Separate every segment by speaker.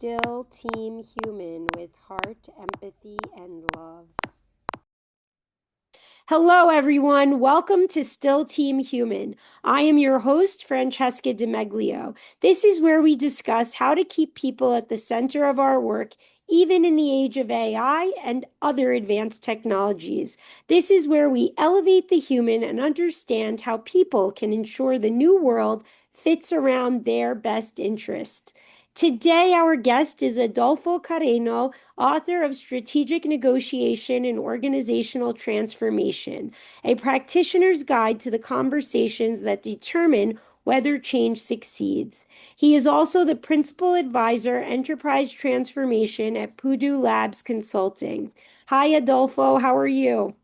Speaker 1: Still Team Human with heart, empathy, and love. Hello, everyone. Welcome to Still Team Human. I am your host, Francesca DeMeglio. This is where we discuss how to keep people at the center of our work, even in the age of AI and other advanced technologies. This is where we elevate the human and understand how people can ensure the new world fits around their best interest. Today, our guest is Adolfo Carreno, author of Strategic Negotiation and Organizational Transformation, a practitioner's guide to the conversations that determine whether change succeeds. He is also the principal advisor, enterprise transformation at Pudu Labs Consulting. Hi, Adolfo. How are you?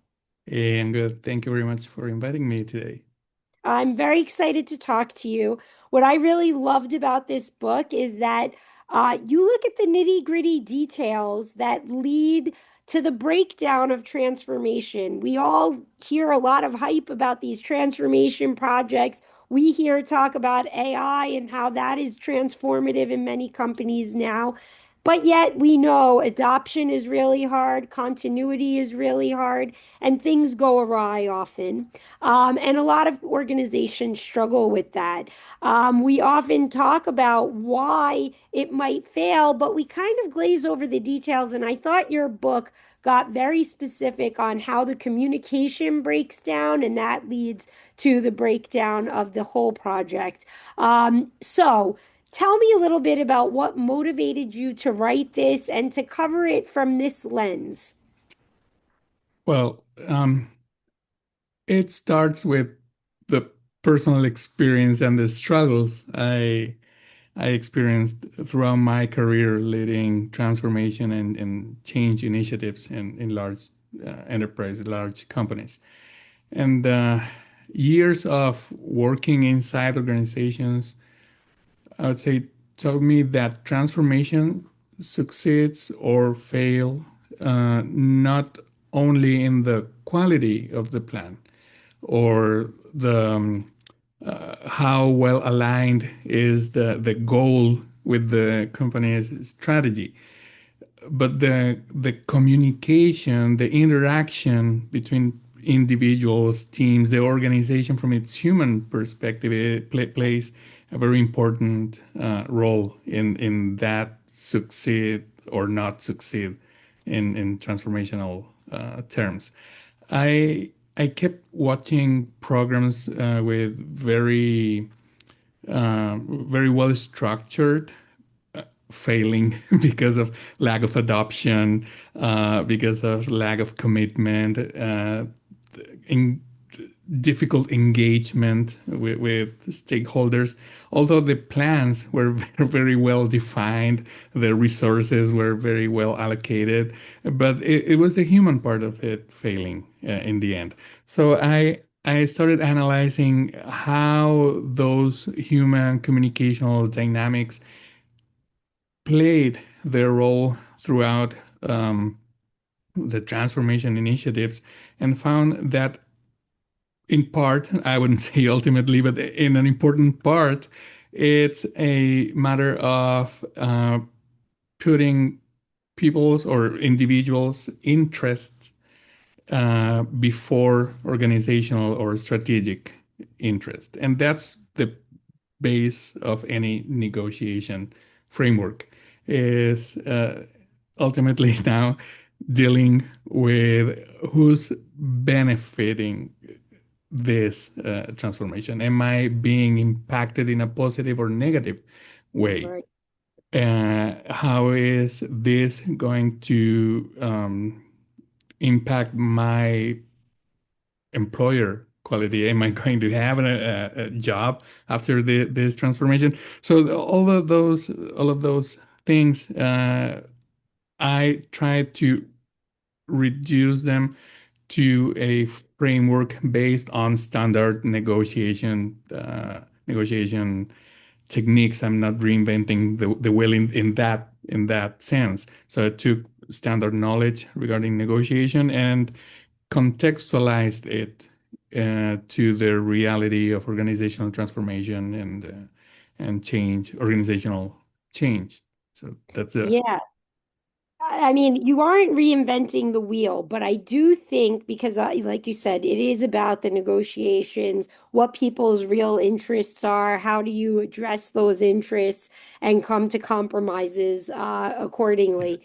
Speaker 2: Hey, I'm good. Thank you very much for inviting me today.
Speaker 1: I'm very excited to talk to you. What I really loved about this book is that you look at the nitty-gritty details that lead to the breakdown of transformation. We all hear a lot of hype about these transformation projects. We hear talk about AI and how that is transformative in many companies now. But yet we know adoption is really hard, continuity is really hard, and things go awry often. And a lot of organizations struggle with that. We often talk about why it might fail, but we kind of glaze over the details. And I thought your book got very specific on how the communication breaks down, and that leads to the breakdown of the whole project. So, tell me a little bit about what motivated you to write this and to cover it from this lens.
Speaker 2: Well, it starts with the personal experience and the struggles I experienced throughout my career leading transformation and change initiatives in large enterprise, large companies. And years of working inside organizations, I would say, taught me that transformation succeeds or fail not only in the quality of the plan or the how well aligned is the goal with the company's strategy, but the communication, the interaction between individuals, teams, the organization from its human perspective, it plays a very important role in that succeed or not succeed in transformational terms. I kept watching programs with very well structured failing because of lack of adoption, because of lack of commitment, in difficult engagement with stakeholders. Although the plans were very well defined, the resources were very well allocated, but it was the human part of it failing in the end. So I started analyzing how those human communicational dynamics played their role throughout the transformation initiatives and found that in part, I wouldn't say ultimately, but in an important part, it's a matter of putting people's or individuals' interests before organizational or strategic interest. And that's the base of any negotiation framework is ultimately now dealing with who's benefiting this transformation. Am I being impacted in a positive or negative way?
Speaker 1: Right.
Speaker 2: How is this going to impact my employer quality? Am I going to have a job after this transformation? So all of those things, I try to reduce them to a framework based on standard negotiation techniques. I'm not reinventing the wheel in that sense. So I took standard knowledge regarding negotiation and contextualized it to the reality of organizational transformation and change, organizational change. So that's a
Speaker 1: Yeah. I mean, you aren't reinventing the wheel, but I do think because, like you said, it is about the negotiations, what people's real interests are, how do you address those interests and come to compromises
Speaker 2: yeah.
Speaker 1: accordingly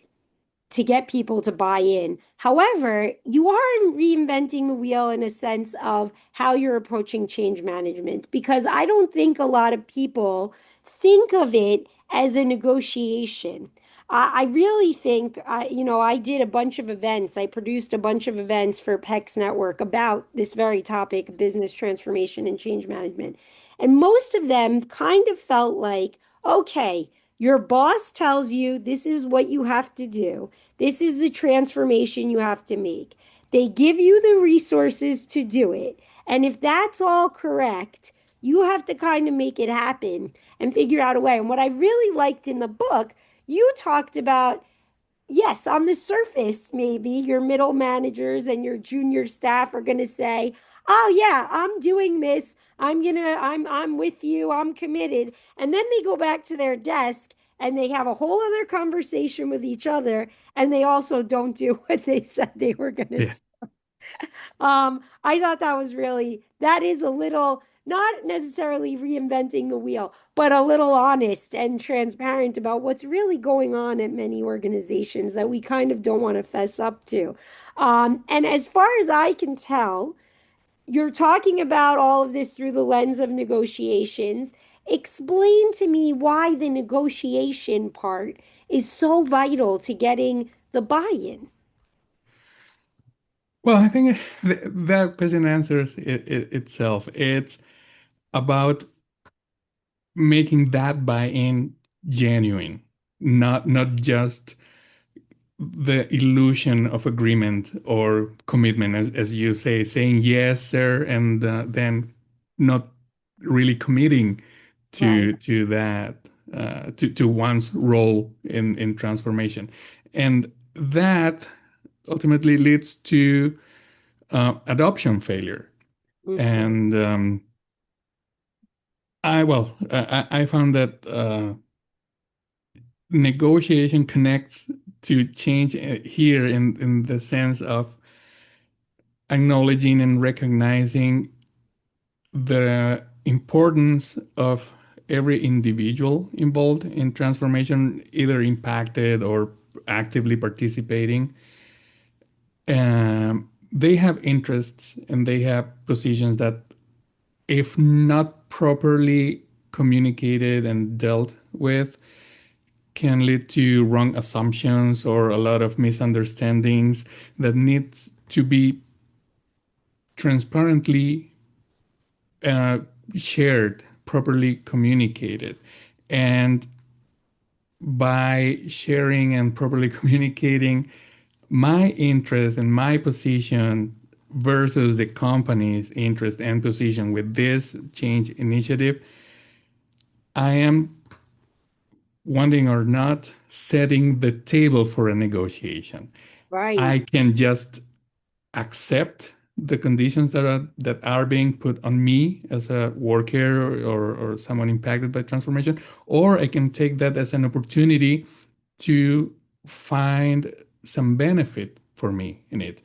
Speaker 1: to get people to buy in. However, you are reinventing the wheel in a sense of how you're approaching change management because I don't think a lot of people think of it as a negotiation. I really think, I did a bunch of events. I produced a bunch of events for PEX Network about this very topic, business transformation and change management. And most of them kind of felt like, okay, your boss tells you this is what you have to do. This is the transformation you have to make. They give you the resources to do it. And if that's all correct, you have to kind of make it happen and figure out a way. And what I really liked in the book, you talked about, yes, on the surface, maybe your middle managers and your junior staff are going to say, "Oh yeah, I'm doing this. I'm with you. I'm committed." And then they go back to their desk and they have a whole other conversation with each other and they also don't do what they said they were going to
Speaker 2: Yeah.
Speaker 1: do. I thought that was really, that is a little, not necessarily reinventing the wheel, but a little honest and transparent about what's really going on at many organizations that we kind of don't want to fess up to. And as far as I can tell, you're talking about all of this through the lens of negotiations. Explain to me why the negotiation part is so vital to getting the buy-in.
Speaker 2: Well, I think that question answers itself. It's about making that buy-in genuine, not just the illusion of agreement or commitment, as you say, saying yes, sir, and then not really committing
Speaker 1: Right.
Speaker 2: to that to one's role in transformation, and that ultimately leads to adoption failure.
Speaker 1: Hmm.
Speaker 2: And I found that negotiation connects to change here in the sense of acknowledging and recognizing the importance of every individual involved in transformation, either impacted or actively participating. They have interests and they have positions that, if not properly communicated and dealt with, can lead to wrong assumptions or a lot of misunderstandings that needs to be transparently uh, shared, properly communicated. And by sharing and properly communicating my interest and my position versus the company's interest and position with this change initiative, I am, wanting or not, setting the table for a negotiation.
Speaker 1: Right.
Speaker 2: I can just accept the conditions that are being put on me as a worker or someone impacted by transformation, or I can take that as an opportunity to find some benefit for me in it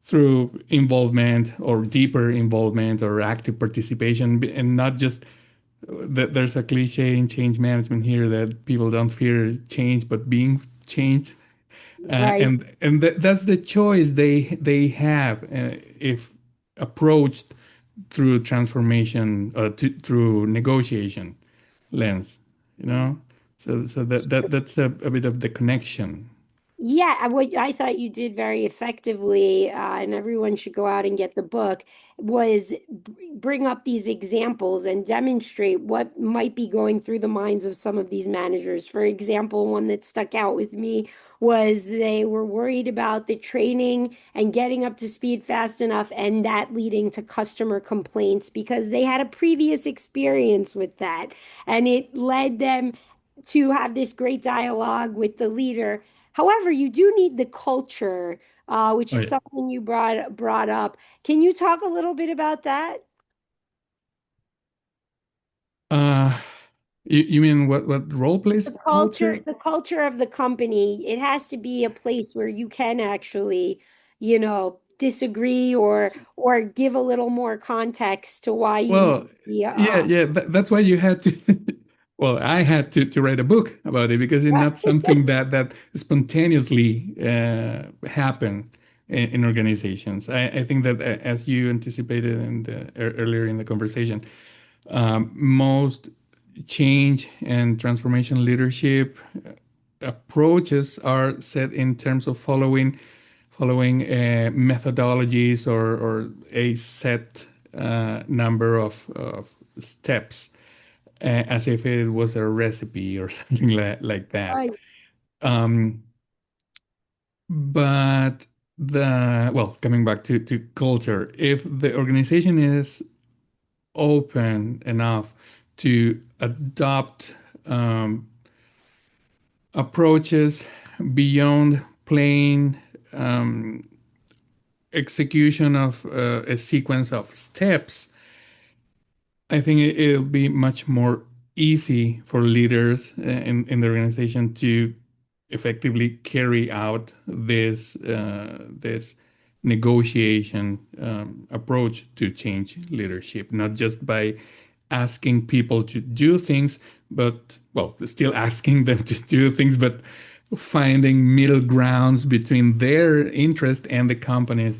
Speaker 2: through involvement or deeper involvement or active participation, and not just that. There's a cliche in change management here that people don't fear change but being changed.
Speaker 1: Right.
Speaker 2: That's the choice they have if approached through transformation, through negotiation lens, you know. So that's a bit of the connection.
Speaker 1: Yeah, what I thought you did very effectively, and everyone should go out and get the book, was bring up these examples and demonstrate what might be going through the minds of some of these managers. For example, one that stuck out with me was they were worried about the training and getting up to speed fast enough, and that leading to customer complaints because they had a previous experience with that. And it led them to have this great dialogue with the leader. However, you do need the culture, which
Speaker 2: Oh
Speaker 1: is
Speaker 2: yeah.
Speaker 1: something you brought up. Can you talk a little bit about that?
Speaker 2: Uh, You mean what role plays culture?
Speaker 1: The culture of the company, it has to be a place where you can actually, you know, disagree or give a little more context to why you
Speaker 2: Well,
Speaker 1: might be
Speaker 2: yeah, that's why you had to. Well, I had to write a book about it because it's not something that spontaneously happen in organizations. I think that as you anticipated earlier in the conversation, most change and transformation leadership approaches are set in terms of following methodologies or a set number of steps, as if it was a recipe or something like that.
Speaker 1: right.
Speaker 2: Um, but coming back to culture, if the organization is open enough to adopt um, approaches beyond plain um, execution of a sequence of steps, I think it'll be much more easy for leaders in the organization to effectively carry out this negotiation approach to change leadership, not just by asking people to do things, but still asking them to do things, but finding middle grounds between their interest and the company's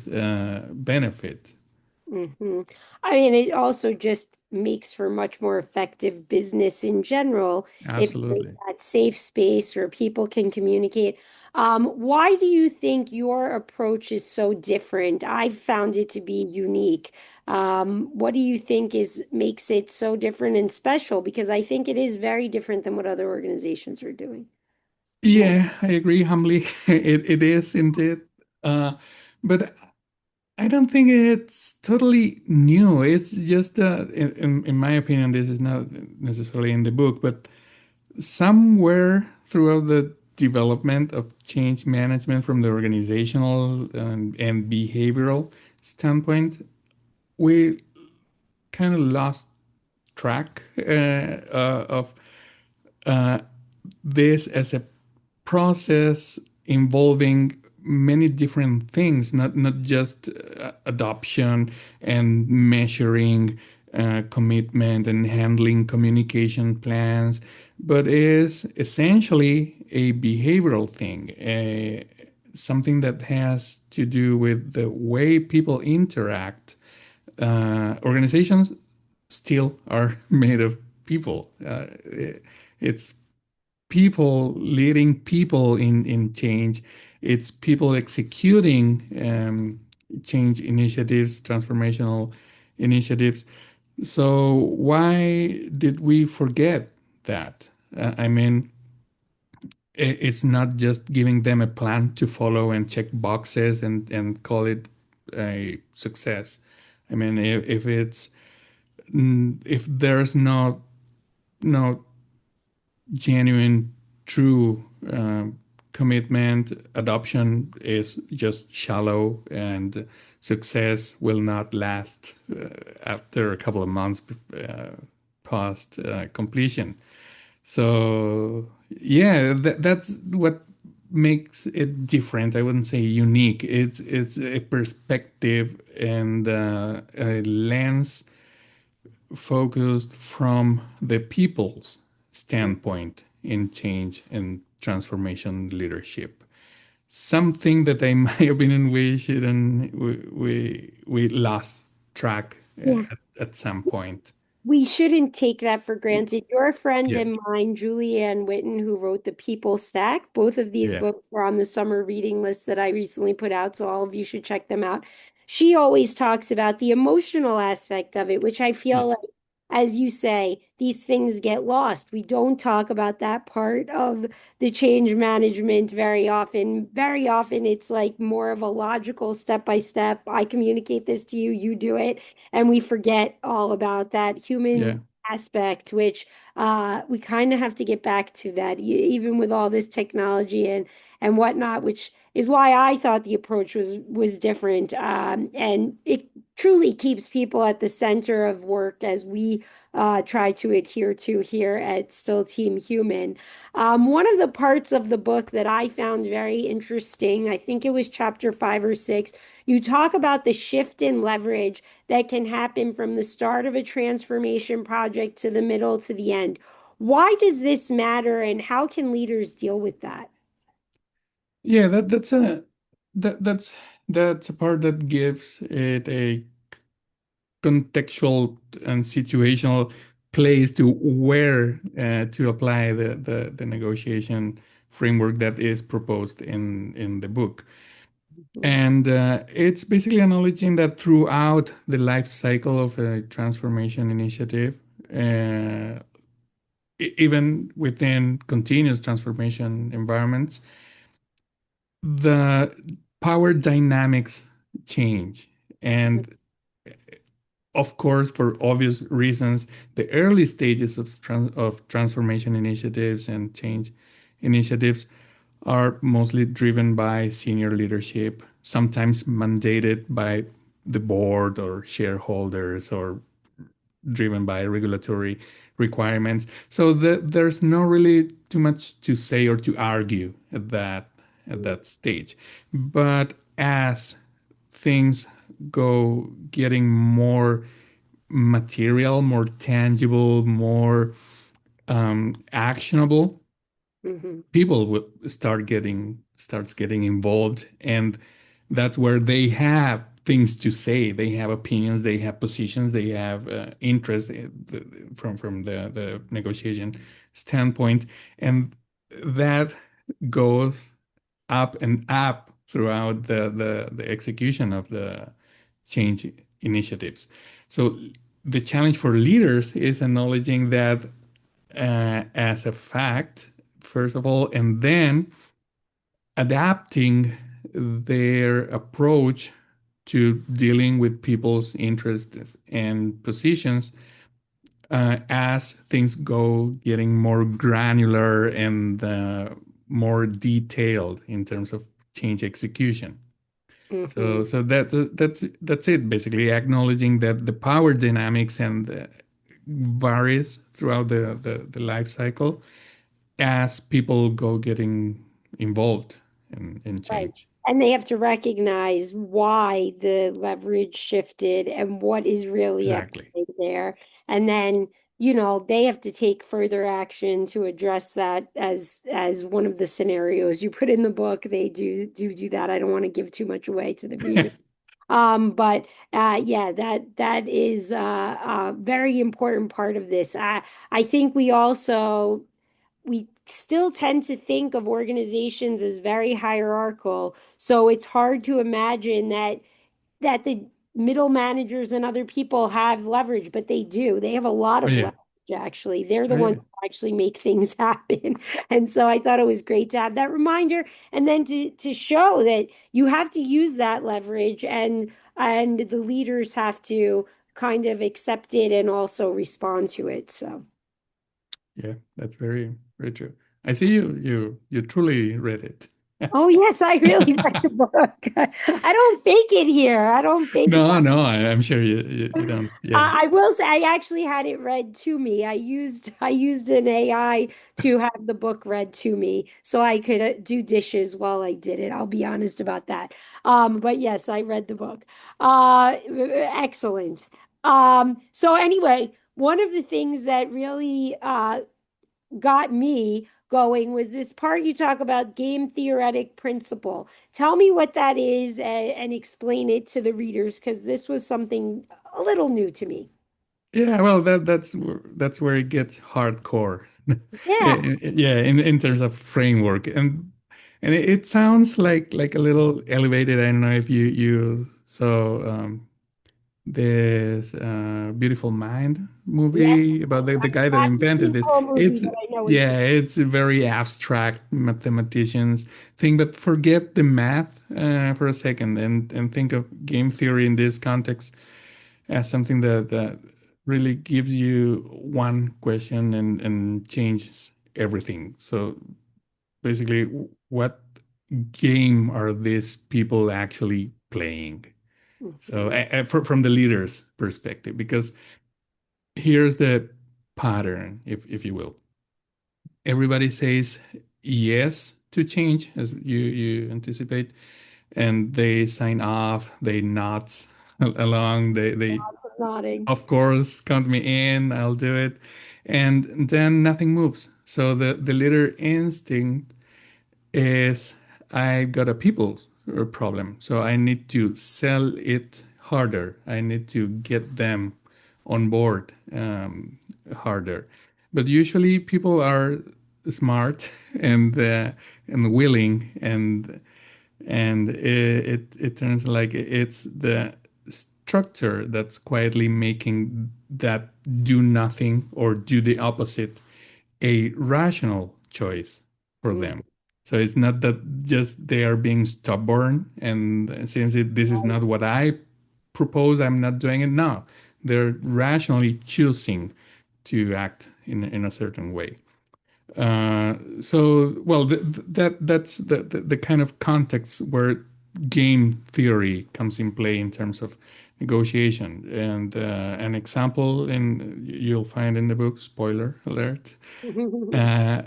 Speaker 2: benefit.
Speaker 1: Hmm. I mean, it also just makes for much more effective business in general if there's
Speaker 2: Absolutely.
Speaker 1: that safe space where people can communicate. Why do you think your approach is so different? I've found it to be unique. What do you think is makes it so different and special? Because I think it is very different than what other organizations are doing.
Speaker 2: Yeah, I agree humbly. It is indeed. But I don't think it's totally new. It's just, in my opinion, this is not necessarily in the book, but somewhere throughout the development of change management from the organizational and behavioral standpoint, we kind of lost track of uh, this as a process involving many different things, not just adoption and measuring commitment and handling communication plans, but is essentially a behavioral thing, something that has to do with the way people interact. Organizations still are made of people. It's people leading people in change. It's people executing change initiatives, transformational initiatives. So why did we forget that? I mean, it's not just giving them a plan to follow and check boxes and call it a success. I mean, if it's if there's no genuine, true commitment, adoption is just shallow, and success will not last after a couple of months past completion. So, yeah, that's what makes it different. I wouldn't say unique. It's a perspective and a lens focused from the people's standpoint in change and transformation leadership. Something that, in my opinion, we shouldn't we lost track
Speaker 1: Yeah.
Speaker 2: at some point.
Speaker 1: We shouldn't take that for granted. Your friend
Speaker 2: Yeah,
Speaker 1: and mine, Julianne Witten, who wrote The People Stack, both of these
Speaker 2: yeah,
Speaker 1: books were on the summer reading list that I recently put out, so all of you should check them out. She always talks about the emotional aspect of it, which I
Speaker 2: yeah,
Speaker 1: feel like, as you say, these things get lost. We don't talk about that part of the change management very often. Very often, it's like more of a logical step by step. I communicate this to you, you do it, and we forget all about that
Speaker 2: yeah,
Speaker 1: human aspect, which we kind of have to get back to that, even with all this technology and whatnot, which is why I thought the approach was different. And it truly keeps people at the center of work as we try to adhere to here at Still Team Human. One of the parts of the book that I found very interesting, I think it was chapter 5 or 6, you talk about the shift in leverage that can happen from the start of a transformation project to the middle to the end. Why does this matter, and how can leaders deal with that?
Speaker 2: Yeah, that that's a part that gives it a contextual and situational place to where to apply the negotiation framework that is proposed in the book.
Speaker 1: Mhm.
Speaker 2: And it's basically acknowledging that throughout the life cycle of a transformation initiative, uh, even within continuous transformation environments, the power dynamics change. And of course, for obvious reasons, the early stages of transformation initiatives and change initiatives are mostly driven by senior leadership, sometimes mandated by the board or shareholders or driven by regulatory requirements. So there's no really too much to say or to argue at that stage. But as things go getting more material, more tangible, more actionable,
Speaker 1: Mhm.
Speaker 2: people will starts getting involved, and that's where they have things to say. They have opinions, they have positions, they have interest from the negotiation standpoint, and that goes up and up throughout the execution of the change initiatives. So the challenge for leaders is acknowledging that as a fact, first of all, and then adapting their approach to dealing with people's interests and positions as things go getting more granular and more detailed in terms of change execution.
Speaker 1: Mhm.
Speaker 2: So that's it basically, acknowledging that the power dynamics and varies throughout the life cycle as people go getting involved in
Speaker 1: Right.
Speaker 2: change.
Speaker 1: And they have to recognize why the leverage shifted and what is really at
Speaker 2: Exactly.
Speaker 1: play there. And then, they have to take further action to address that as one of the scenarios you put in the book. They do that. I don't want to give too much away to the reader. But yeah, that is a very important part of this. I think we still tend to think of organizations as very hierarchical. So it's hard to imagine that the middle managers and other people have leverage, but they do. They have a lot
Speaker 2: Oh
Speaker 1: of
Speaker 2: yeah.
Speaker 1: leverage, actually. They're the
Speaker 2: Oh yeah.
Speaker 1: ones who actually make things happen. And so I thought it was great to have that reminder and then to show that you have to use that leverage and the leaders have to kind of accept it and also respond to it. So
Speaker 2: Yeah, that's very true. I see you truly read it.
Speaker 1: oh yes, I really read the book. I don't fake it here. I don't fake it.
Speaker 2: No, I'm sure you don't. Yeah.
Speaker 1: I will say I actually had it read to me. I used an AI to have the book read to me so I could do dishes while I did it. I'll be honest about that. But yes, I read the book. Excellent. So anyway, one of the things that really got me going was this part you talk about game theoretic principle. Tell me what that is and explain it to the readers because this was something a little new to me.
Speaker 2: Yeah, well, that's where it gets hardcore.
Speaker 1: Yeah.
Speaker 2: Yeah, in terms of framework, and it sounds like a little elevated. I don't know if you saw this Beautiful Mind
Speaker 1: Yes.
Speaker 2: movie about the guy that
Speaker 1: Not
Speaker 2: invented
Speaker 1: seen the
Speaker 2: this.
Speaker 1: whole movie,
Speaker 2: It's
Speaker 1: but I know it's
Speaker 2: yeah, it's a very abstract mathematicians thing, but forget the math for a second and think of game theory in this context as something that really gives you one question and changes everything. So basically, what game are these people actually playing? So
Speaker 1: Mhm.
Speaker 2: from the leader's perspective, because here's the pattern, if you will. Everybody says yes to change, as you anticipate, and they sign off, they nod along, they
Speaker 1: Lots of nodding.
Speaker 2: of course count me in, I'll do it, and then nothing moves. So the leader instinct is I've got a people problem. So I need to sell it harder. I need to get them on board harder. But usually people are smart and willing, and it turns like it's the structure that's quietly making that do nothing or do the opposite a rational choice for
Speaker 1: Mhm.
Speaker 2: them. So it's not that just they are being stubborn, and since this is not what I propose, I'm not doing it now. They're rationally choosing to act in a certain way. Well, that's the kind of context where game theory comes in play in terms of negotiation. And an example you'll find in the book, spoiler alert. Uh,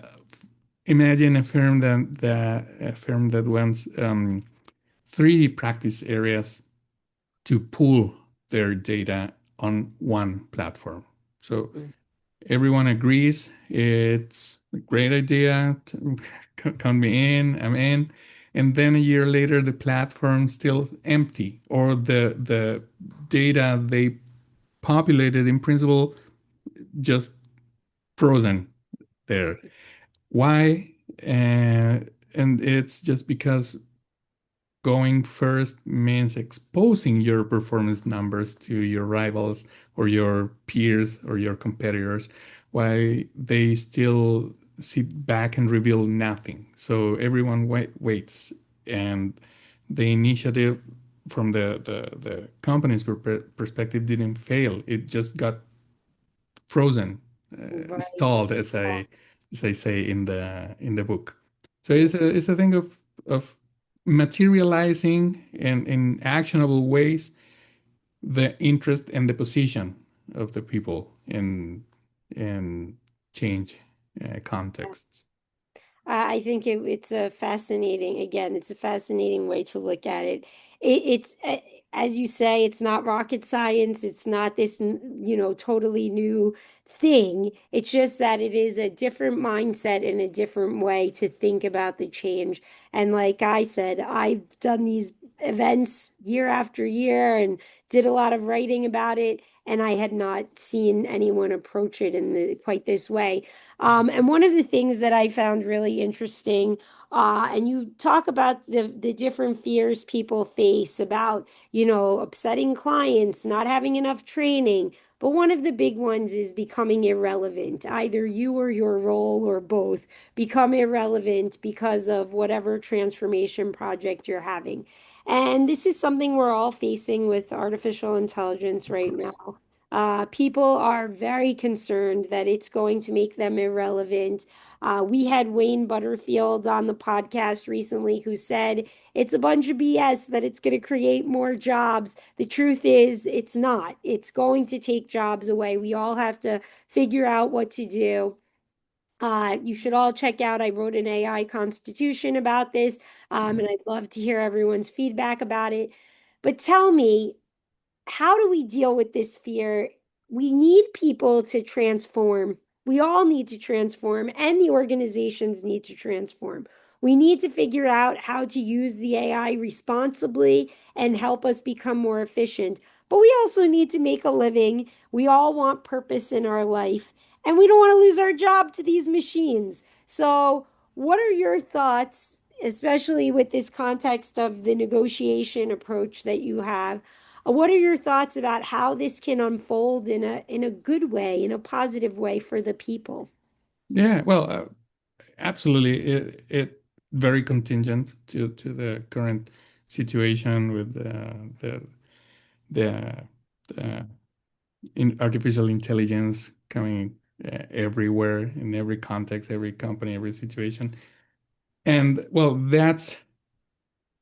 Speaker 2: Imagine a firm that wants 3 practice areas to pool their data on one platform. So everyone agrees it's a great idea. Count me in. I'm in. And then a year later, the platform's still empty, or the data they populated in principle just frozen there. Why? And it's just because going first means exposing your performance numbers to your rivals or your peers or your competitors, while they still sit back and reveal nothing. So everyone waits, and the initiative from the company's perspective didn't fail. It just got frozen,
Speaker 1: Right.
Speaker 2: stalled, as I say in the book. So it's a thing of materializing in actionable ways the interest and the position of the people in change contexts.
Speaker 1: I think it's a fascinating, again, it's a fascinating way to look at it. It's as you say, it's not rocket science. It's not this, totally new thing. It's just that it is a different mindset and a different way to think about the change. And like I said, I've done these events year after year and did a lot of writing about it, and I had not seen anyone approach it in quite this way. And one of the things that I found really interesting, and you talk about the different fears people face about, upsetting clients, not having enough training. But one of the big ones is becoming irrelevant. Either you or your role or both become irrelevant because of whatever transformation project you're having. And this is something we're all facing with artificial intelligence
Speaker 2: Of
Speaker 1: right
Speaker 2: course.
Speaker 1: now. People are very concerned that it's going to make them irrelevant. We had Wayne Butterfield on the podcast recently who said it's a bunch of BS that it's going to create more jobs. The truth is, it's not. It's going to take jobs away. We all have to figure out what to do. You should all check out. I wrote an AI constitution about this, and I'd love to hear everyone's feedback about it. But tell me, how do we deal with this fear? We need people to transform. We all need to transform, and the organizations need to transform. We need to figure out how to use the AI responsibly and help us become more efficient. But we also need to make a living. We all want purpose in our life, and we don't want to lose our job to these machines. So, what are your thoughts, especially with this context of the negotiation approach that you have? What are your thoughts about how this can unfold in a good way, in a positive way for the people?
Speaker 2: Yeah, well, absolutely. It very contingent to the current situation with the, the in artificial intelligence coming everywhere in every context, every company, every situation. And well, that's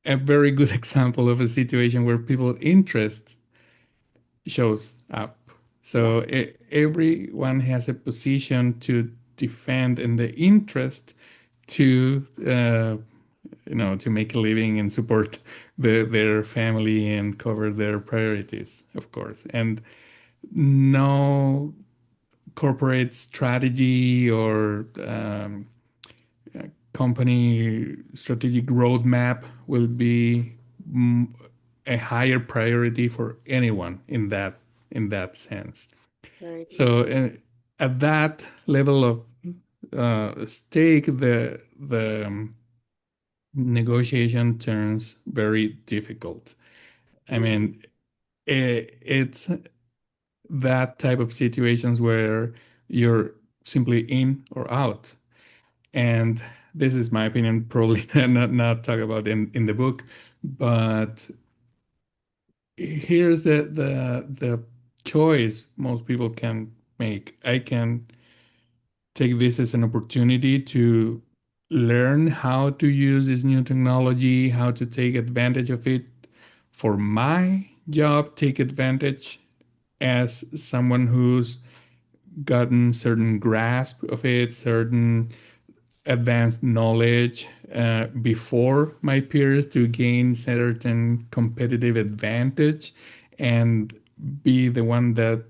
Speaker 2: a very good example of a situation where people interest shows up. So
Speaker 1: Exactly.
Speaker 2: everyone has a position to defend and the interest to to make a living and support their family and cover their priorities, of course. And no corporate strategy or company strategic roadmap will be mm, a higher priority for anyone in that sense.
Speaker 1: Right.
Speaker 2: So at that level of stake, the negotiation turns very difficult. I
Speaker 1: Mhm.
Speaker 2: mean, it's that type of situations where you're simply in or out. And this is my opinion, probably not talk about in the book, but here's the choice most people can make. I can take this as an opportunity to learn how to use this new technology, how to take advantage of it for my job, take advantage as someone who's gotten certain grasp of it, certain advanced knowledge before my peers to gain certain competitive advantage and be the one that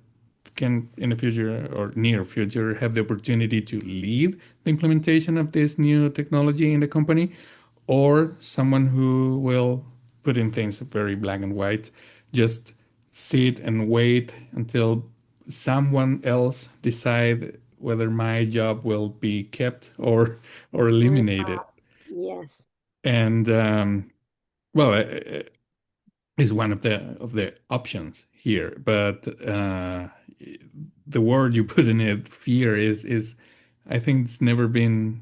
Speaker 2: can in the future or near future have the opportunity to lead the implementation of this new technology in the company, or someone who will put in things very black and white, just sit and wait until someone else decide whether my job will be kept or
Speaker 1: Mm.
Speaker 2: eliminated.
Speaker 1: Yes.
Speaker 2: And well, is one of the options here. But the word you put in it, fear, is I think it's never been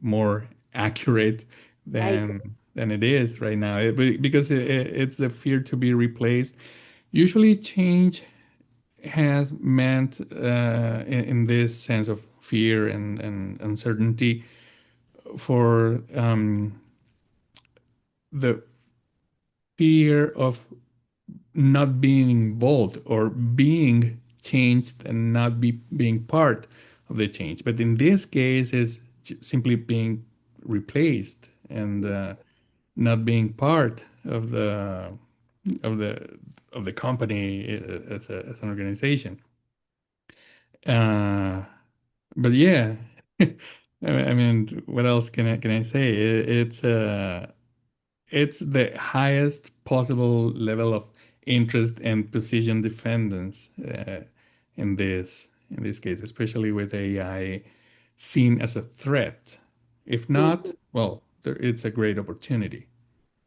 Speaker 2: more accurate
Speaker 1: I
Speaker 2: than it is right now. Because it's the fear to be replaced. Usually, change has meant in this sense of fear and uncertainty for the fear of not being involved or being changed and not being part of the change. But in this case, is simply being replaced and not being part of the of the company as an organization. Uh, but yeah, I mean, what else can I say? It's the highest possible level of interest and precision defendants in this case, especially with AI seen as a threat. If not,
Speaker 1: Mhm.
Speaker 2: well, it's a great opportunity.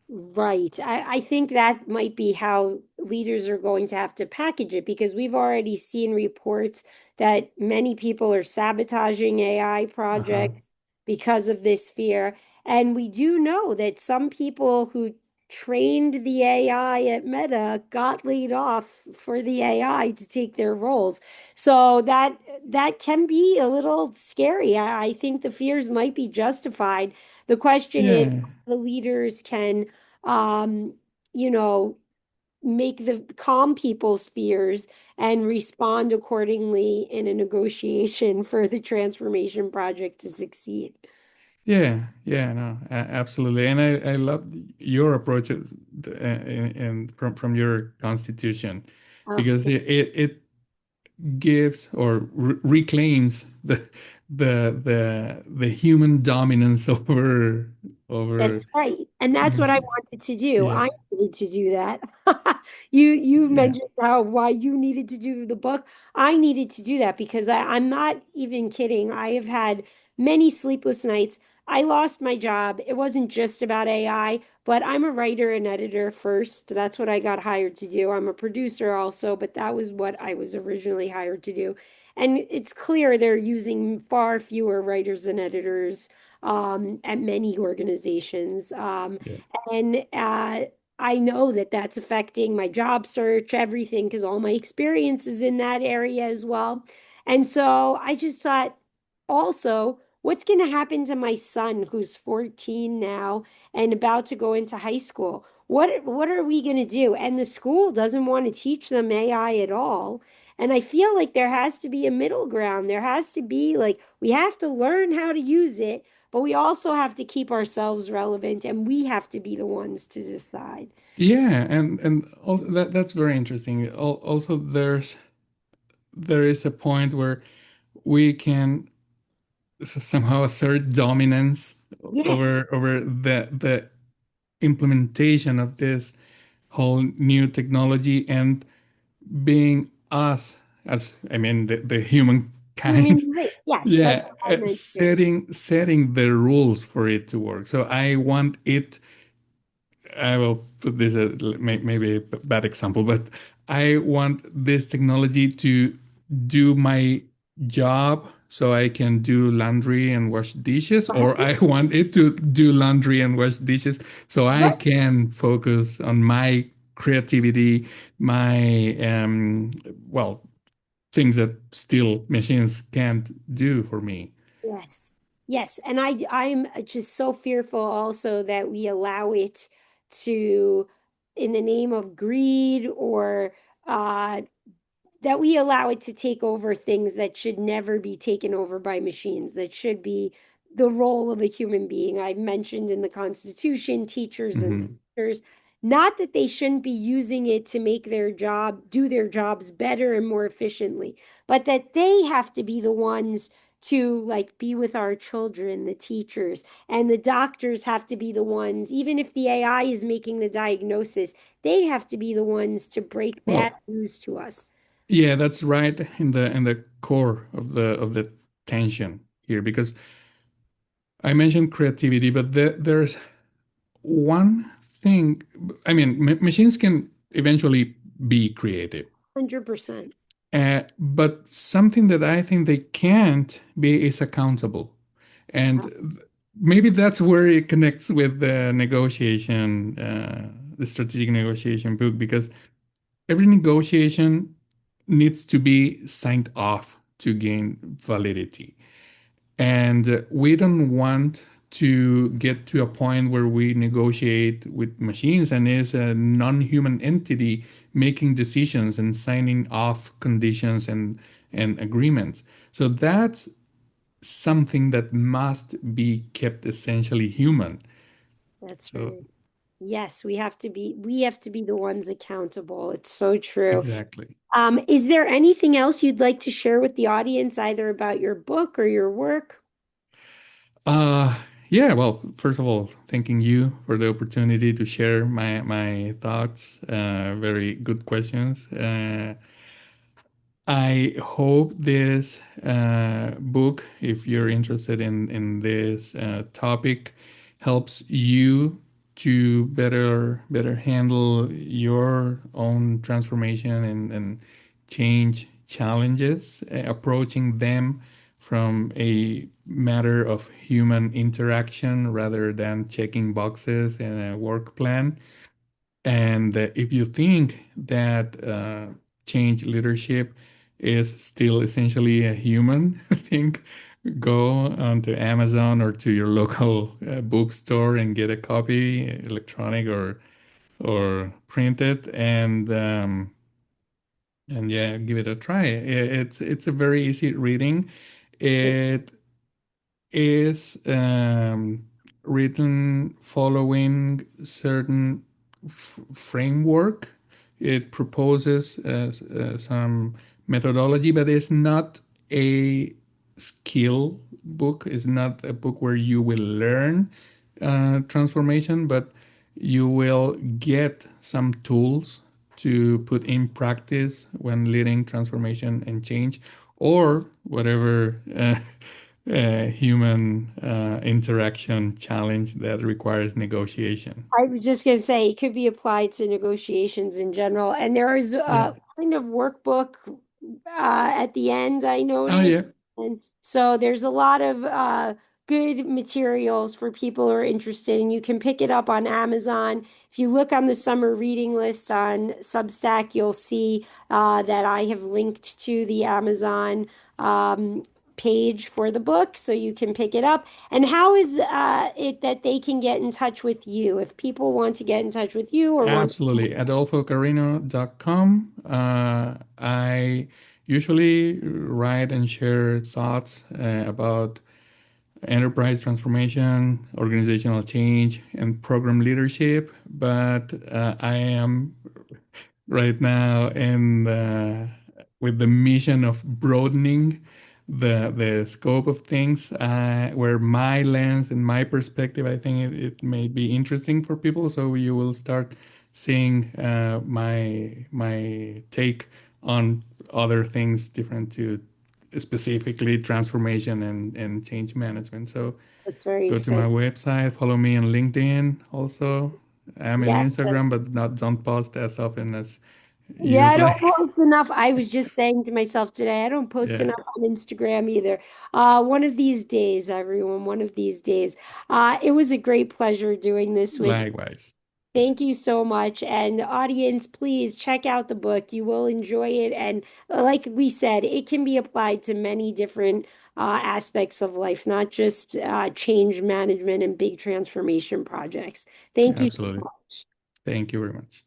Speaker 1: Right. I think that might be how leaders are going to have to package it because we've already seen reports that many people are sabotaging AI
Speaker 2: Uh-huh.
Speaker 1: projects because of this fear. And we do know that some people who trained the AI at Meta got laid off for the AI to take their roles. So that can be a little scary. I think the fears might be justified. The question is,
Speaker 2: Yeah,
Speaker 1: the leaders can um, you know, make the calm people's fears and respond accordingly in a negotiation for the transformation project to succeed.
Speaker 2: yeah, no, absolutely. And I love your approaches and from your constitution
Speaker 1: Oh,
Speaker 2: because it gives or reclaims the human dominance over
Speaker 1: that's right. And that's what I wanted to do.
Speaker 2: yeah,
Speaker 1: I needed to do that. You
Speaker 2: yeah,
Speaker 1: mentioned how why you needed to do the book. I needed to do that because I'm not even kidding. I have had many sleepless nights. I lost my job. It wasn't just about AI, but I'm a writer and editor first. That's what I got hired to do. I'm a producer also, but that was what I was originally hired to do. And it's clear they're using far fewer writers and editors at many organizations.
Speaker 2: yeah,
Speaker 1: And I know that that's affecting my job search, everything, because all my experience is in that area as well. And so I just thought also, what's going to happen to my son who's 14 now and about to go into high school? What are we going to do? And the school doesn't want to teach them AI at all. And I feel like there has to be a middle ground. There has to be like we have to learn how to use it, but we also have to keep ourselves relevant and we have to be the ones to decide.
Speaker 2: Yeah, and also that's very interesting. Also, there is a point where we can somehow assert dominance
Speaker 1: Yes,
Speaker 2: over the implementation of this whole new technology and being us as I mean the humankind.
Speaker 1: human race. Yes, that's
Speaker 2: Yeah,
Speaker 1: what I meant too.
Speaker 2: setting the rules for it to work. So I want it. I will put this maybe a bad example, but I want this technology to do my job so I can do laundry and wash dishes, or I want it to do laundry and wash dishes so I
Speaker 1: Right.
Speaker 2: can focus on my creativity, my well, things that still machines can't do for me.
Speaker 1: Yes. Yes. And I'm just so fearful also that we allow it to, in the name of greed or uh, that we allow it to take over things that should never be taken over by machines, that should be the role of a human being. I've mentioned in the Constitution, teachers and
Speaker 2: Mhm.
Speaker 1: doctors, not that they shouldn't be using it to make their job, do their jobs better and more efficiently, but that they have to be the ones to like be with our children, the teachers, and the doctors have to be the ones, even if the AI is making the diagnosis, they have to be the ones to break bad
Speaker 2: Well,
Speaker 1: news to us.
Speaker 2: yeah, that's right in the core of the tension here because I mentioned creativity, but there's one thing. I mean, machines can eventually be creative,
Speaker 1: 100%.
Speaker 2: but something that I think they can't be is accountable, and maybe that's where it connects with the negotiation, the strategic negotiation book, because every negotiation needs to be signed off to gain validity. And we don't want to get to a point where we negotiate with machines and is a non-human entity making decisions and signing off conditions and agreements. So that's something that must be kept essentially human.
Speaker 1: That's
Speaker 2: So
Speaker 1: right. Yes, we have to be the ones accountable. It's so true.
Speaker 2: exactly.
Speaker 1: Is there anything else you'd like to share with the audience, either about your book or your work?
Speaker 2: Uh, yeah, well, first of all, thanking you for the opportunity to share my thoughts. Very good questions. I hope this book, if you're interested in this topic, helps you to better handle your own transformation and change challenges, approaching them from a matter of human interaction rather than checking boxes in a work plan. And if you think that change leadership is still essentially a human, I think go onto Amazon or to your local bookstore and get a copy, electronic or printed, and yeah, give it a try. It's a very easy reading. It is written following certain framework. It proposes some methodology, but it's not a skill book. It's not a book where you will learn transformation, but you will get some tools to put in practice when leading transformation and change or whatever human interaction challenge that requires negotiation.
Speaker 1: I was just going to say it could be applied to negotiations in general. And there is
Speaker 2: Yeah.
Speaker 1: a kind of workbook at the end, I
Speaker 2: Oh,
Speaker 1: noticed.
Speaker 2: yeah.
Speaker 1: And so there's a lot of good materials for people who are interested, and you can pick it up on Amazon. If you look on the summer reading list on Substack, you'll see that I have linked to the Amazon. page for the book so you can pick it up. And how is it that they can get in touch with you if people want to get in touch with you or want?
Speaker 2: Absolutely. AdolfoCarreno.com. I usually write and share thoughts about enterprise transformation, organizational change, and program leadership. But I am right now in with the mission of broadening the scope of things, where my lens and my perspective, I think it may be interesting for people. So you will start seeing my take on other things different to specifically transformation and change management. So
Speaker 1: That's very
Speaker 2: go to my
Speaker 1: exciting.
Speaker 2: website, follow me on LinkedIn also. I'm in
Speaker 1: Yes.
Speaker 2: Instagram, but not don't post as often as
Speaker 1: Yeah,
Speaker 2: you'd
Speaker 1: I don't
Speaker 2: like.
Speaker 1: post enough. I was just saying to myself today, I don't post
Speaker 2: Yeah,
Speaker 1: enough on Instagram either. One of these days, everyone, one of these days. It was a great pleasure doing this with you.
Speaker 2: likewise.
Speaker 1: Thank you so much. And audience, please check out the book. You will enjoy it. And like we said, it can be applied to many different aspects of life, not just change management and big transformation projects. Thank you so
Speaker 2: Absolutely.
Speaker 1: much.
Speaker 2: Thank you very much.